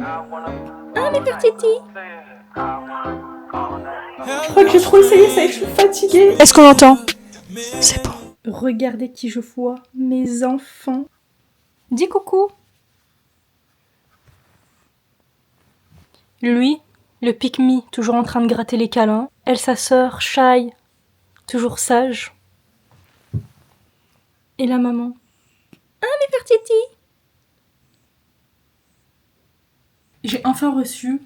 Ah, mes petits. Je crois que j'ai trop essayé ça et je suis fatiguée. Est-ce qu'on entend? C'est bon. Regardez qui je vois, mes enfants. Dis coucou. Lui, le pick-me, toujours en train de gratter les câlins. Elle, sa sœur, Shy, toujours sage. Et la maman. Ah, mes petits. J'ai enfin reçu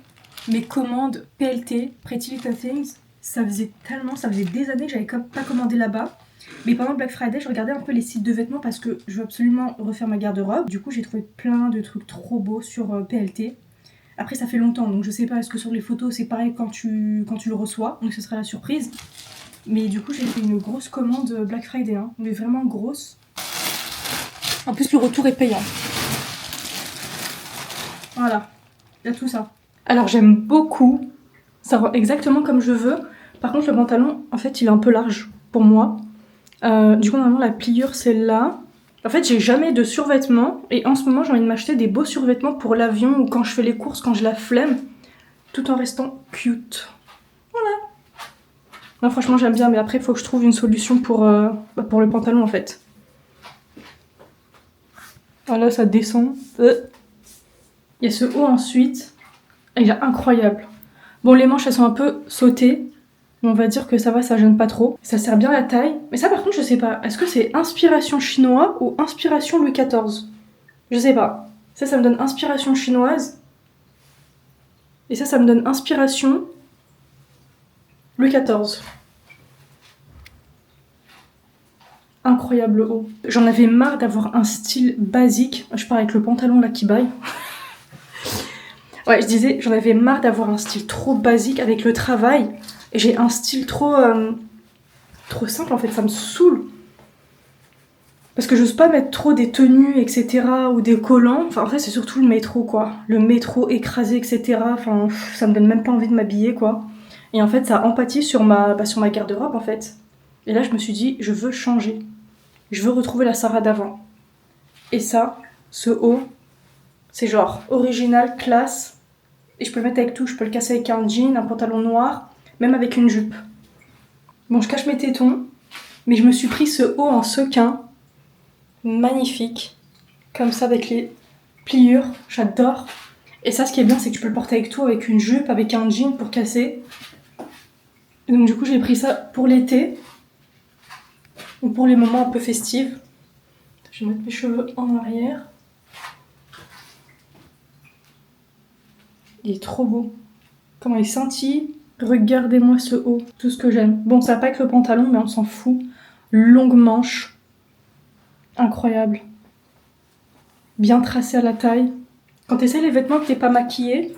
mes commandes PLT, Pretty Little Things. Ça faisait des années que j'avais pas commandé là-bas. Mais pendant le Black Friday, je regardais un peu les sites de vêtements parce que je veux absolument refaire ma garde-robe. Du coup, j'ai trouvé plein de trucs trop beaux sur PLT. Après, ça fait longtemps, donc je sais pas, est-ce que sur les photos c'est pareil quand tu le reçois, donc ce sera la surprise. Mais du coup, j'ai fait une grosse commande Black Friday, hein, mais vraiment grosse. En plus, le retour est payant. Voilà, il y a tout ça. Alors, j'aime beaucoup, ça rend exactement comme je veux. Par contre, le pantalon, en fait, il est un peu large pour moi. Du coup, normalement, la pliure, c'est là. En fait, j'ai jamais de survêtements et en ce moment, j'ai envie de m'acheter des beaux survêtements pour l'avion ou quand je fais les courses, quand j'ai la flemme, tout en restant cute. Voilà. Non, franchement, j'aime bien, mais après, il faut que je trouve une solution pour le pantalon, en fait. Voilà, ça descend. Il y a ce haut ensuite. Il est incroyable. Bon, les manches, elles sont un peu sautées. On va dire que ça va, ça gêne pas trop. Ça sert bien la taille. Mais ça, par contre, je sais pas. Est-ce que c'est inspiration chinois ou inspiration Louis XIV? Je sais pas. Ça me donne inspiration chinoise. Et ça me donne inspiration Louis XIV. Incroyable haut. J'en avais marre d'avoir un style basique. Je pars avec le pantalon là qui baille. Ouais, je disais, j'en avais marre d'avoir un style trop basique avec le travail. Et j'ai un style trop simple en fait, ça me saoule. Parce que j'ose pas mettre trop des tenues, etc. ou des collants. Enfin, en fait, c'est surtout le métro, quoi. Le métro écrasé, etc. Enfin, ça me donne même pas envie de m'habiller, quoi. Et en fait, ça empathie sur ma garde-robe, en fait. Et là, je me suis dit, je veux changer. Je veux retrouver la Sarah d'avant. Et ça, ce haut, c'est genre original, classe. Et je peux le mettre avec tout. Je peux le casser avec un jean, un pantalon noir, même avec une jupe. Bon, je cache mes tétons, mais je me suis pris ce haut en sequin. Magnifique. Comme ça, avec les pliures. J'adore. Et ça, ce qui est bien, c'est que tu peux le porter avec tout, avec une jupe, avec un jean pour casser. Et donc, du coup, j'ai pris ça pour l'été. Ou pour les moments un peu festifs. Je vais mettre mes cheveux en arrière. Il est trop beau. Comment il scintille. Regardez-moi ce haut. Tout ce que j'aime. Bon, ça va pas avec le pantalon, mais on s'en fout. Longue manche. Incroyable. Bien tracé à la taille. Quand t'essayes les vêtements que t'es pas maquillée,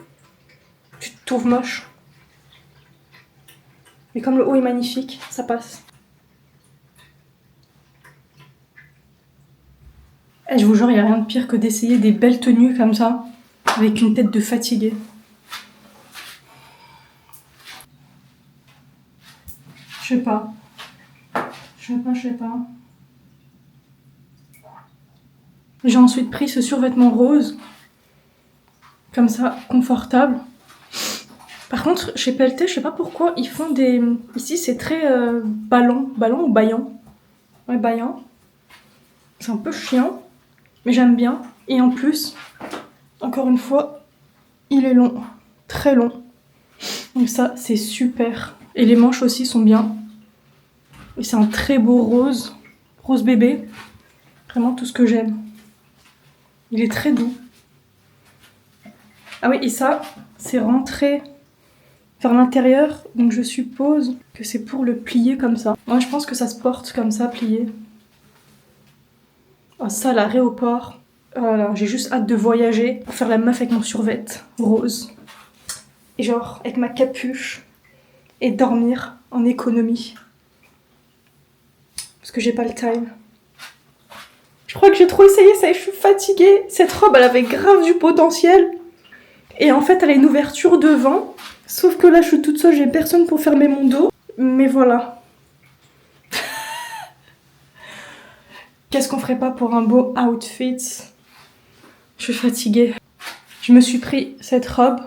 tu te trouves moche. Mais comme le haut est magnifique, ça passe. Et je vous jure, il n'y a rien de pire que d'essayer des belles tenues comme ça, avec une tête de fatiguée. Je sais pas. J'ai ensuite pris ce survêtement rose, comme ça, confortable. Par contre, chez Pelleté, je sais pas pourquoi, ils font des... Ici, c'est très ballon ou baillant. Ouais, baillant. C'est un peu chiant, mais j'aime bien. Et en plus, encore une fois, il est long, très long. Donc ça, c'est super. Et les manches aussi sont bien. Et c'est un très beau rose, rose bébé. Vraiment tout ce que j'aime. Il est très doux. Ah oui, et ça, c'est rentré vers l'intérieur. Donc je suppose que c'est pour le plier comme ça. Moi, je pense que ça se porte comme ça, plié. Oh, ça, l'aéroport. Voilà, j'ai juste hâte de voyager pour faire la meuf avec mon survêt rose. Et genre, avec ma capuche. Et dormir en économie. Parce que j'ai pas le time. Je crois que j'ai trop essayé ça et je suis fatiguée. Cette robe, elle avait grave du potentiel. Et en fait, elle a une ouverture devant. Sauf que là, je suis toute seule, j'ai personne pour fermer mon dos. Mais voilà. Qu'est-ce qu'on ferait pas pour un beau outfit? Je suis fatiguée. Je me suis pris cette robe,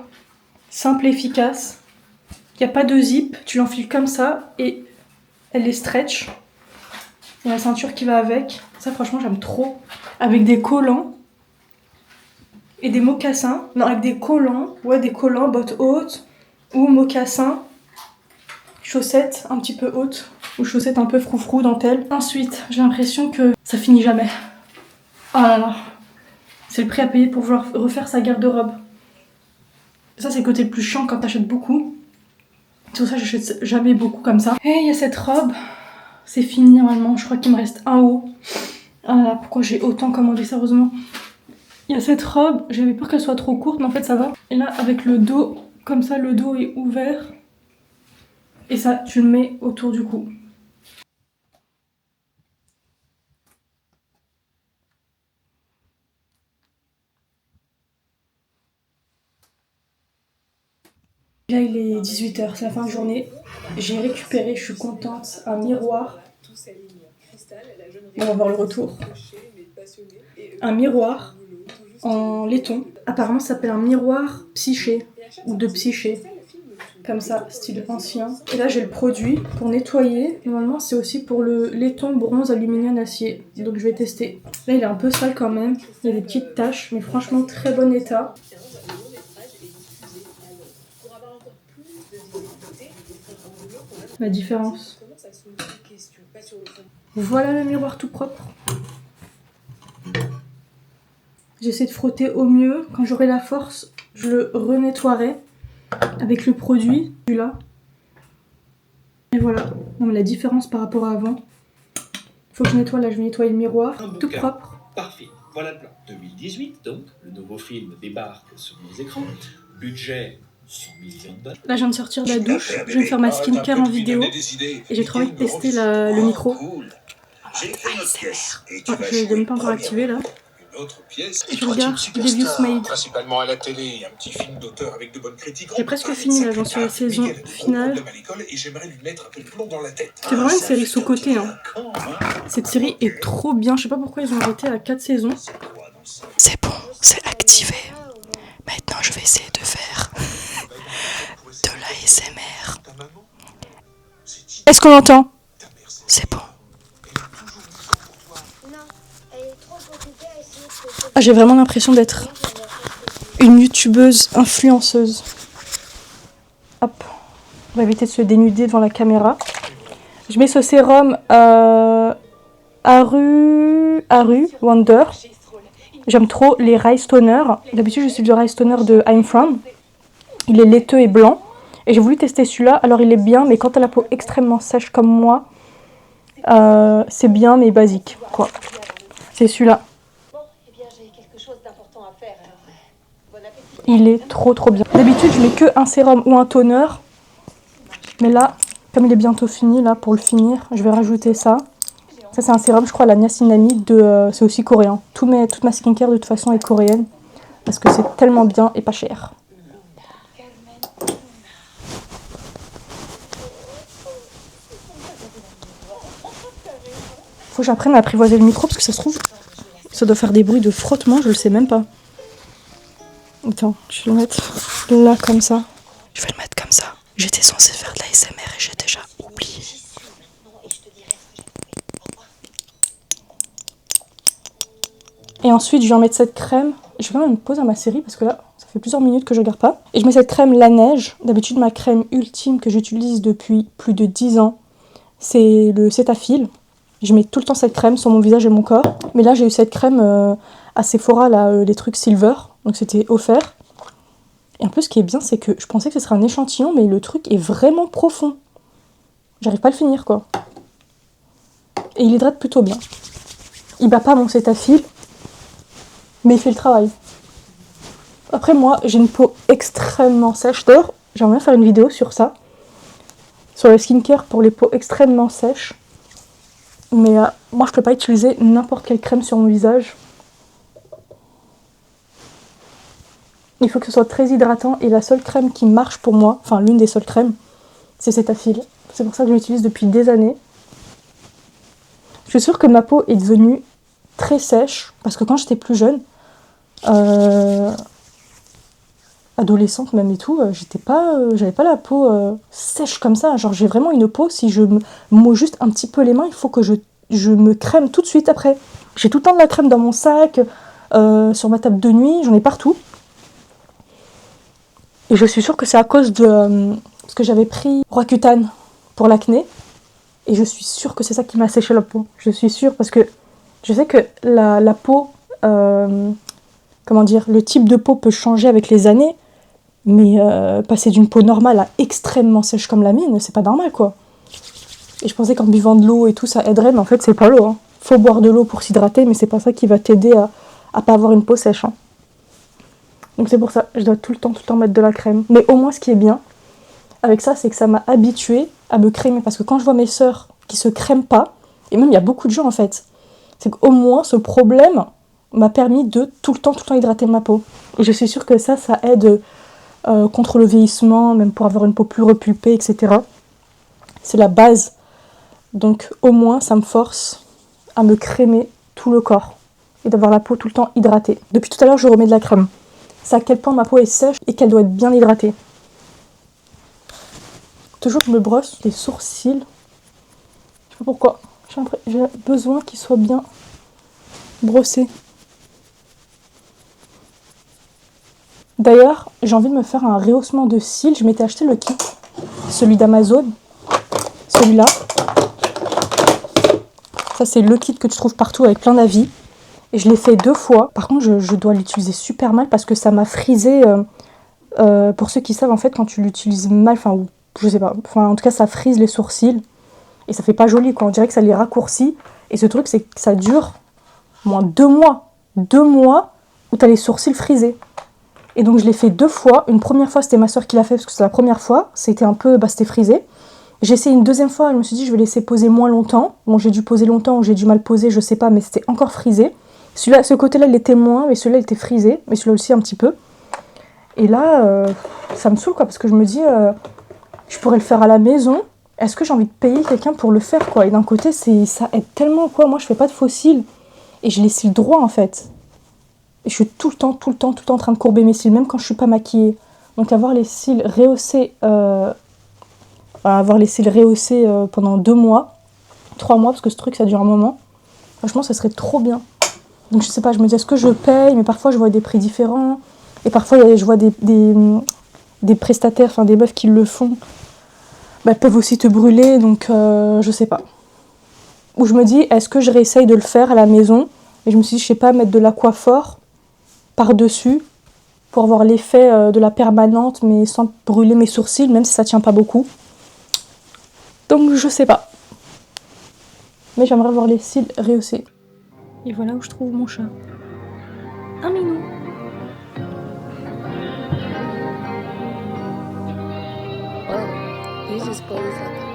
simple et efficace. Il n'y a pas de zip, tu l'enfiles comme ça et elle est stretch. Il y a la ceinture qui va avec. Ça, franchement, j'aime trop. Avec des collants et des mocassins. Non, avec des collants. Ouais, des collants, bottes hautes ou mocassins. Chaussettes un petit peu hautes ou chaussettes un peu froufrou, dentelle. Ensuite, j'ai l'impression que ça finit jamais. Oh là là. C'est le prix à payer pour vouloir refaire sa garde-robe. Ça, c'est le côté le plus chiant quand t'achètes beaucoup. C'est pour ça que j'achète jamais beaucoup comme ça. Et il y a cette robe. C'est fini normalement. Je crois qu'il me reste un haut. Ah là là, pourquoi j'ai autant commandé ça, heureusement. Il y a cette robe. J'avais peur qu'elle soit trop courte, mais en fait, ça va. Et là, avec le dos, comme ça, le dos est ouvert. Et ça, tu le mets autour du cou. Là, il est 18h, c'est la fin de journée. J'ai récupéré, je suis contente, un miroir. On va voir le retour. Un miroir en laiton. Apparemment, ça s'appelle un miroir psyché ou de psyché. Comme ça, style ancien. Et là, j'ai le produit pour nettoyer. Normalement, c'est aussi pour le laiton bronze aluminium acier. Donc, je vais tester. Là, il est un peu sale quand même. Il y a des petites taches, mais franchement, très bon état. La différence. Voilà le miroir tout propre. J'essaie de frotter au mieux. Quand j'aurai la force, je le renettoierai avec le produit, celui-là. Et voilà. Non, mais la différence par rapport à avant. Faut que je nettoie, là je vais nettoyer le miroir. Tout propre. Parfait. Voilà le plan. 2018, donc, le nouveau film débarque sur nos écrans. Budget 100 millions de dollars. Là, je viens de sortir de la douche. Je vais me faire ma skincare en vidéo. Et j'ai trop envie de tester le micro. J'ai écrit notre pièce. Et Oh, je ne l'ai pas encore activé là. une autre pièce. Je regarde Devious Made. Principalement à la télé, un petit film d'auteur avec de bonnes critiques. J'ai presque fini là, j'en suis à la saison finale. Et j'aimerais lui mettre un peu de plomb dans la tête. C'est vraiment une série sous-cotée. Hein. Cette série est trop bien. Je sais pas pourquoi ils ont arrêté à 4 saisons. C'est bon, c'est activé. Maintenant, je vais essayer de faire de l'ASMR. Est-ce qu'on l'entend? C'est bon. Ah, j'ai vraiment l'impression d'être une youtubeuse influenceuse. Hop, on va éviter de se dénuder devant la caméra. Je mets ce sérum Aru Wonder. J'aime trop les Rice Toner. D'habitude, je suis du Rice Toner de I'm From. Il est laiteux et blanc. Et j'ai voulu tester celui-là. Alors, il est bien, mais quand t'as la peau extrêmement sèche comme moi, c'est bien, mais basique, quoi. C'est celui-là. Il est trop bien. D'habitude, je mets que un sérum ou un toner. Mais là, comme il est bientôt fini, là, pour le finir, je vais rajouter ça. Ça, c'est un sérum, je crois, la niacinamide. C'est aussi coréen. Toute ma skincare, de toute façon, est coréenne. Parce que c'est tellement bien et pas cher. Faut que j'apprenne à apprivoiser le micro, parce que ça se trouve, ça doit faire des bruits de frottement, je le sais même pas. Attends, je vais le mettre là, comme ça. Je vais le mettre comme ça. J'étais censée faire de l'ASMR et j'ai déjà oublié. Et ensuite, je vais en mettre cette crème. Je vais quand même une pause à ma série parce que là, ça fait plusieurs minutes que je regarde pas. Et je mets cette crème La Neige. D'habitude, ma crème ultime que j'utilise depuis plus de 10 ans, c'est le Cetaphil. Je mets tout le temps cette crème sur mon visage et mon corps. Mais là, j'ai eu cette crème à Sephora, là, les trucs Silver. Donc c'était offert. Et un peu ce qui est bien, c'est que je pensais que ce serait un échantillon, mais le truc est vraiment profond. J'arrive pas à le finir, quoi. Et il hydrate plutôt bien. Il bat pas mon Cetaphil, mais il fait le travail. Après, moi, j'ai une peau extrêmement sèche. D'ailleurs, j'aimerais bien faire une vidéo sur ça. Sur le skincare pour les peaux extrêmement sèches. Mais moi, je peux pas utiliser n'importe quelle crème sur mon visage. Il faut que ce soit très hydratant. Et la seule crème qui marche pour moi, enfin l'une des seules crèmes, c'est Cetaphil. C'est pour ça que je l'utilise depuis des années. Je suis sûre que ma peau est devenue très sèche. Parce que quand j'étais plus jeune, adolescente même et tout, j'avais pas la peau sèche comme ça. Genre j'ai vraiment une peau, si je me mouille juste un petit peu les mains, il faut que je me crème tout de suite après. J'ai tout le temps de la crème dans mon sac, sur ma table de nuit, j'en ai partout. Et je suis sûre que c'est à cause de... parce que j'avais pris Roaccutane pour l'acné. Et je suis sûre que c'est ça qui m'a séché la peau. Je suis sûre parce que je sais que la peau... comment dire, le type de peau peut changer avec les années. Mais passer d'une peau normale à extrêmement sèche comme la mienne, c'est pas normal quoi. Et je pensais qu'en buvant de l'eau et tout ça aiderait, mais en fait c'est pas l'eau. Hein. Faut boire de l'eau pour s'hydrater, mais c'est pas ça qui va t'aider à pas avoir une peau sèche. Hein. Donc c'est pour ça, je dois tout le temps mettre de la crème. Mais au moins ce qui est bien avec ça, c'est que ça m'a habituée à me crémer. Parce que quand je vois mes sœurs qui se crèment pas, et même il y a beaucoup de gens en fait, c'est qu'au moins ce problème m'a permis de tout le temps hydrater ma peau. Et je suis sûre que ça aide contre le vieillissement, même pour avoir une peau plus repulpée, etc. C'est la base. Donc au moins ça me force à me crémer tout le corps et d'avoir la peau tout le temps hydratée. Depuis tout à l'heure je remets de la crème. C'est à quel point ma peau est sèche et qu'elle doit être bien hydratée. Toujours que je me brosse les sourcils. Je sais pas pourquoi. J'ai besoin qu'ils soient bien brossés. D'ailleurs, j'ai envie de me faire un rehaussement de cils. Je m'étais acheté le kit, celui d'Amazon. Celui-là. Ça, c'est le kit que tu trouves partout avec plein d'avis. Et je l'ai fait 2 fois. Par contre, je dois l'utiliser super mal parce que ça m'a frisé. Pour ceux qui savent, en fait, quand tu l'utilises mal, enfin, je sais pas. Enfin, en tout cas, ça frise les sourcils. Et ça fait pas joli, quoi. On dirait que ça les raccourcit. Et ce truc, c'est que ça dure moins 2 mois. 2 mois où t'as les sourcils frisés. Et donc je l'ai fait 2 fois. Une première fois, c'était ma soeur qui l'a fait parce que c'est la première fois. C'était un peu, c'était frisé. J'ai essayé une deuxième fois, je me suis dit je vais laisser poser moins longtemps. Bon, j'ai dû poser longtemps ou j'ai dû mal poser, je sais pas, mais c'était encore frisé. Celui-là, ce côté-là, il était moins, mais celui-là, il était frisé. Mais celui-là aussi un petit peu. Et là, ça me saoule quoi, parce que je me dis, je pourrais le faire à la maison. Est-ce que j'ai envie de payer quelqu'un pour le faire quoi? Et d'un côté, ça aide tellement quoi. Moi, je fais pas de faux cils. Et j'ai les cils droits en fait. Et je suis tout le temps en train de courber mes cils, même quand je suis pas maquillée. Donc avoir les cils rehaussés, pendant 2 mois, 3 mois, parce que ce truc ça dure un moment, franchement ça serait trop bien. Donc je sais pas, je me dis est-ce que je paye, mais parfois je vois des prix différents. Et parfois je vois des prestataires, enfin des meufs qui le font, peuvent aussi te brûler, donc je sais pas. Ou je me dis est-ce que je réessaye de le faire à la maison. Et je me suis dit je sais pas, mettre de l'aquaphor par-dessus pour avoir l'effet de la permanente mais sans brûler mes sourcils, même si ça tient pas beaucoup. Donc je sais pas. Mais j'aimerais avoir les cils rehaussés. Et voilà où je trouve mon chat. Un minou. Oh, you just posed like